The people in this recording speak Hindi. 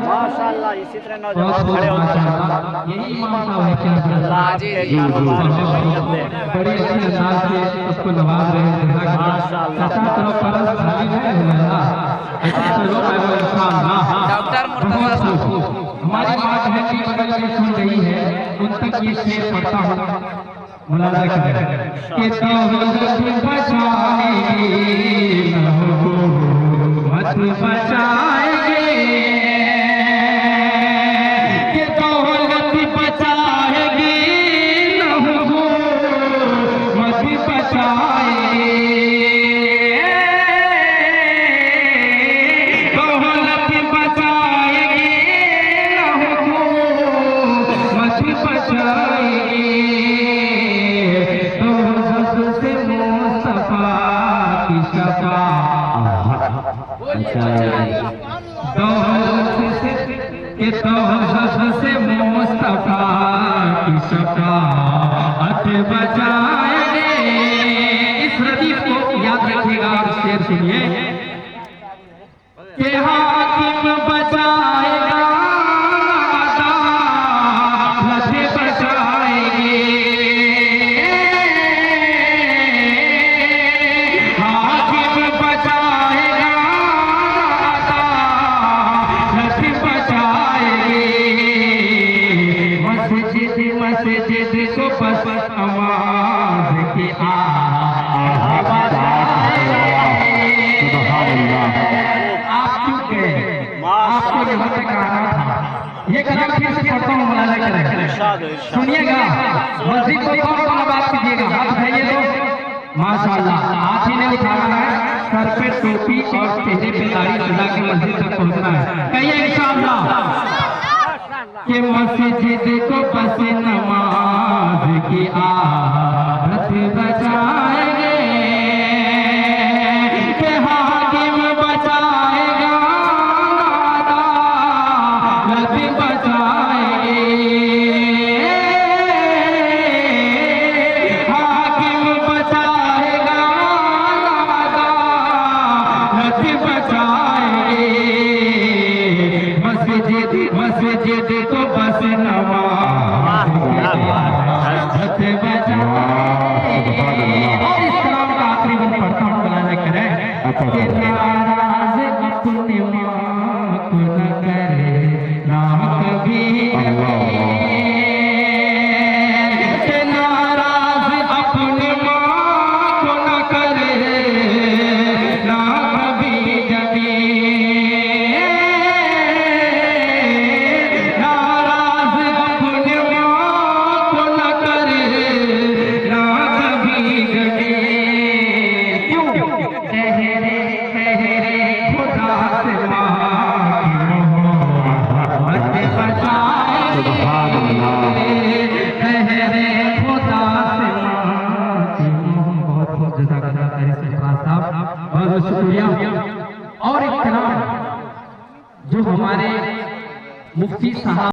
माशाअल्लाह। इसी तरह नौजवान खड़े होते हैं। यही मानता है क्या अल्लाह आपके कारोबार में बरकत दे। बड़े अच्छे अंदाज से उसको नवाज रहे हैं। माशाअल्लाह। डॉक्टर मुर्तजा हमारी माँ बहन की बगल में सुन रही है, उन तक ये शेर पढ़ता हूँ, मुलाजा करें कि दौलत बचाएंगे मत बचाएंगे, कि दौलत बचाएंगे मत बचाएंगे, दौलत बचाएंगे मत बचाएंगे, से मुस्तफा की शफाअत बचाएंगे। इस रदीफ को याद रखिएगा और शेर सुनिए कि हाकिम बचाएगा अदालत बचाएंगे, हाकिम बचाएगा अदालत बचाएंगे, मस्जिद मस्जिद को बस आवाज की आवाज आप चुप गए, आपको यहाँ तक आना था। ये कलाम फिर से पढ़ता हूँ, मुलाजा करें, सुनिएगा। मस्जिद को कौन कौन बात कीजिएगा, हाथ उठाइए तो। माशाअल्लाह, हाथ ही ने उठाना है, सर पे टोपी और चेहरे पे दाढ़ी सजा के मस्जिद तक पहुँचना है। कहिए इंशाअल्लाह कि मस्जिद को बस नमाज की आदत बचाएंगे, कि हाकिम बचाएगा अदालत बचाएंगे, हाकिम बचाएगा अदालत बचाएंगे, मस्जिद मस्जिद को बस नमाज और इस कलाम का आखिरी बंद पढ़ता हूँ, मुलाजा करें कि नाराज अपने माँ को न करे ना कभी, कि नाराज अपने माँ को न करे ना कभी कभी, बहुत शुक्रिया। और एक कलाम जो हमारे मुफ्ती साहब